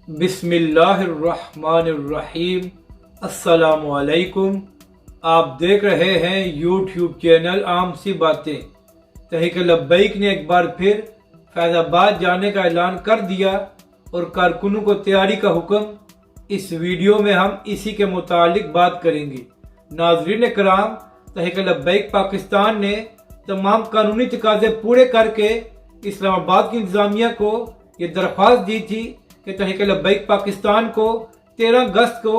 بسم اللہ الرحمن الرحیم۔ السلام علیکم۔ آپ دیکھ رہے ہیں یوٹیوب چینل عام سی باتیں۔ تحریک لبیک نے ایک بار پھر فیض آباد جانے کا اعلان کر دیا اور کارکنوں کو تیاری کا حکم۔ اس ویڈیو میں ہم اسی کے متعلق بات کریں گے۔ ناظرین کرام، تحریک لبیک پاکستان نے تمام قانونی تقاضے پورے کر کے اسلام آباد کی انتظامیہ کو یہ درخواست دی تھی کہ تحریک لبیک پاکستان کو 13 اگست کو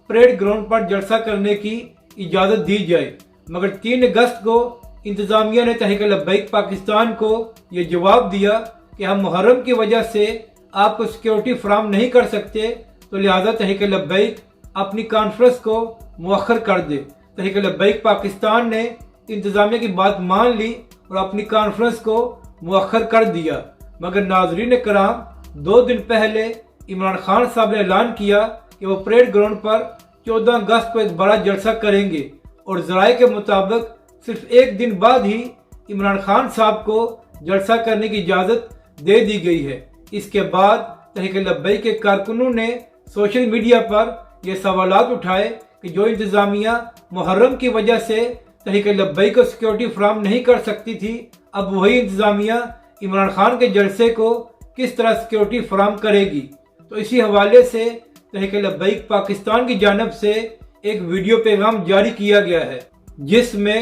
پریڈ گراؤنڈ پر جلسہ کرنے کی اجازت دی جائے، مگر 3 اگست کو انتظامیہ نے تحریک لبیک پاکستان کو یہ جواب دیا کہ ہم محرم کی وجہ سے آپ کو سیکیورٹی فراہم نہیں کر سکتے، تو لہذا تحریک لبیک اپنی کانفرنس کو مؤخر کر دے۔ تحریک لبیک پاکستان نے انتظامیہ کی بات مان لی اور اپنی کانفرنس کو مؤخر کر دیا، مگر ناظرین کرام، 2 دن پہلے عمران خان صاحب نے اعلان کیا کہ وہ پریڈ گراؤنڈ پر 14 اگست کو ایک بڑا جلسہ کریں گے، اور ذرائع کے مطابق صرف 1 دن بعد ہی عمران خان صاحب کو جلسہ کرنے کی اجازت دے دی گئی ہے۔ اس کے بعد تحریک لبیک کے کارکنوں نے سوشل میڈیا پر یہ سوالات اٹھائے کہ جو انتظامیہ محرم کی وجہ سے تحریک لبیک کو سیکیورٹی فراہم نہیں کر سکتی تھی، اب وہی انتظامیہ عمران خان کے جلسے کو کس طرح سیکیورٹی فراہم کرے گی۔ تو اسی حوالے سے تحریک لبیک پاکستان کی جانب سے ایک ویڈیو پیغام جاری کیا گیا ہے، جس میں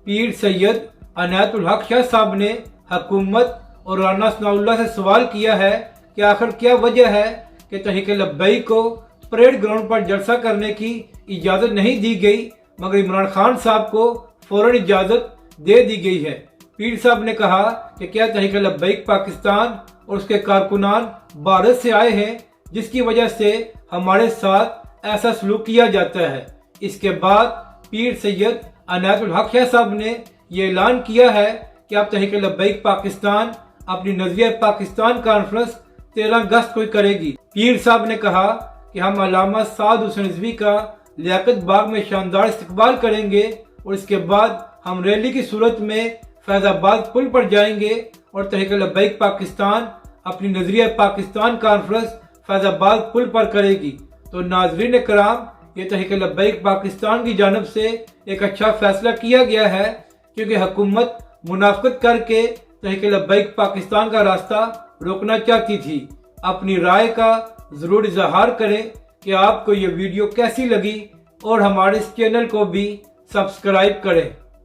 پیر سید عنایت الحق شاہ صاحب نے حکومت اور رانا ثناء اللہ سے سوال کیا ہے کہ آخر کیا وجہ ہے کہ تحریک لبیک کو پریڈ گراؤنڈ پر جلسہ کرنے کی اجازت نہیں دی گئی، مگر عمران خان صاحب کو فوراً اجازت دے دی گئی ہے۔ پیر صاحب نے کہا کہ کیا تحریک لبیک پاکستان اور اس کے کارکنان بھارت سے آئے ہیں، جس کی وجہ سے ہمارے ساتھ ایسا سلوک کیا جاتا ہے۔ اس کے بعد پیر سید عنایت الحق شاہ صاحب نے یہ اعلان کیا ہے کہ اب تحریک لبیک پاکستان اپنی نظریہ پاکستان کانفرنس 13 اگست کو کرے گی۔ پیر صاحب نے کہا کہ ہم علامہ سعد حسین رضوی کا لیاقت باغ میں شاندار استقبال کریں گے، اور اس کے بعد ہم ریلی کی صورت میں فیض آباد پل پر جائیں گے، اور تحریک لبیک پاکستان اپنی نظریہ پاکستان کانفرنس فیض آباد پل پر کرے گی۔ تو ناظرین کرام، یہ تحریک لبیک پاکستان کی جانب سے ایک اچھا فیصلہ کیا گیا ہے، کیونکہ حکومت منافقت کر کے تحریک لبیک پاکستان کا راستہ روکنا چاہتی تھی۔ اپنی رائے کا ضرور اظہار کریں کہ آپ کو یہ ویڈیو کیسی لگی، اور ہمارے اس چینل کو بھی سبسکرائب کریں۔